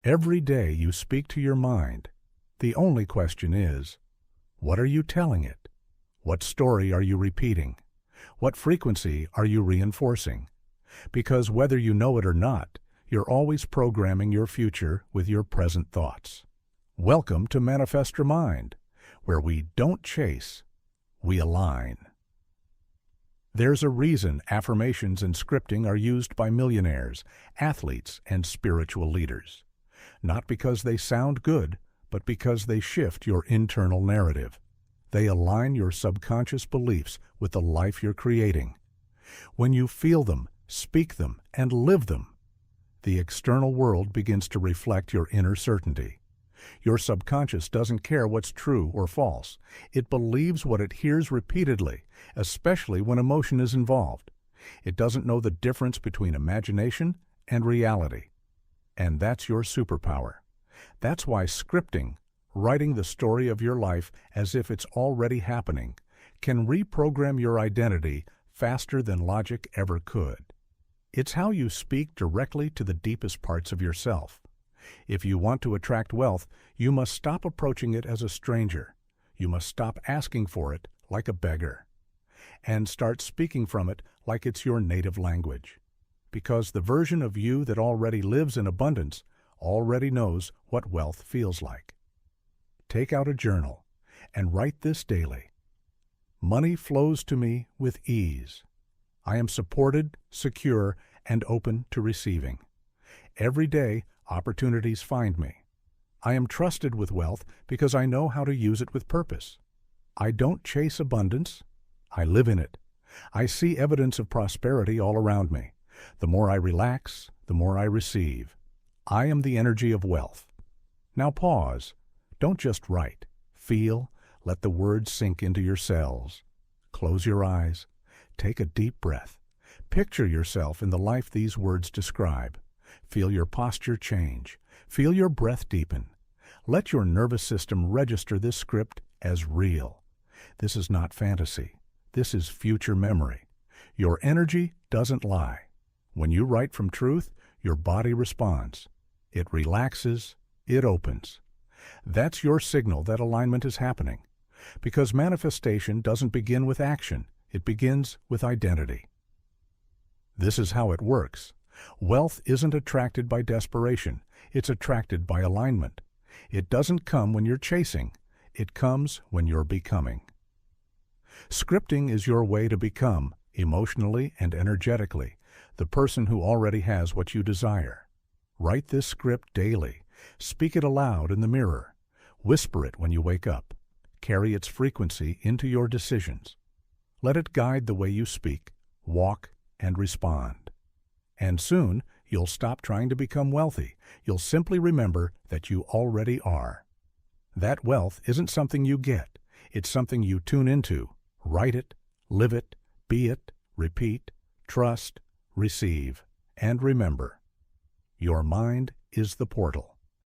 Every day you speak to your mind. The only question is, what are you telling it? What story are you repeating? What frequency are you reinforcing? Because whether you know it or not, you're always programming your future with your present thoughts. Welcome to Manifestramind, where we don't chase, we align. There's a reason affirmations and scripting are used by millionaires, athletes, and spiritual leaders. Not because they sound good, but because they shift your internal narrative. They align your subconscious beliefs with the life you're creating. When you feel them, speak them, and live them, the external world begins to reflect your inner certainty. Your subconscious doesn't care what's true or false. It believes what it hears repeatedly, especially when emotion is involved. It doesn't know the difference between imagination and reality. And that's your superpower. That's why scripting, writing the story of your life as if it's already happening, can reprogram your identity faster than logic ever could. It's how you speak directly to the deepest parts of yourself. If you want to attract wealth, you must stop approaching it as a stranger. You must stop asking for it like a beggar, and start speaking from it like it's your native language. Because the version of you that already lives in abundance already knows what wealth feels like. Take out a journal and write this daily. Money flows to me with ease. I am supported, secure, and open to receiving. Every day, opportunities find me. I am trusted with wealth because I know how to use it with purpose. I don't chase abundance. I live in it. I see evidence of prosperity all around me. The more I relax, the more I receive. I am the energy of wealth. Now pause. Don't just write. Feel. Let the words sink into your cells. Close your eyes. Take a deep breath. Picture yourself in the life these words describe. Feel your posture change. Feel your breath deepen. Let your nervous system register this script as real. This is not fantasy. This is future memory. Your energy doesn't lie. When you write from truth, your body responds. It relaxes. It opens. That's your signal that alignment is happening. Because manifestation doesn't begin with action. It begins with identity. This is how it works. Wealth isn't attracted by desperation. It's attracted by alignment. It doesn't come when you're chasing. It comes when you're becoming. Scripting is your way to become, emotionally and energetically, the person who already has what you desire. Write this script daily. Speak it aloud in the mirror. Whisper it when you wake up. Carry its frequency into your decisions. Let it guide the way you speak, walk, and respond. And soon, you'll stop trying to become wealthy. You'll simply remember that you already are. That wealth isn't something you get. It's something you tune into. Write it, live it, be it, repeat, trust, receive, and remember. Your mind is the portal.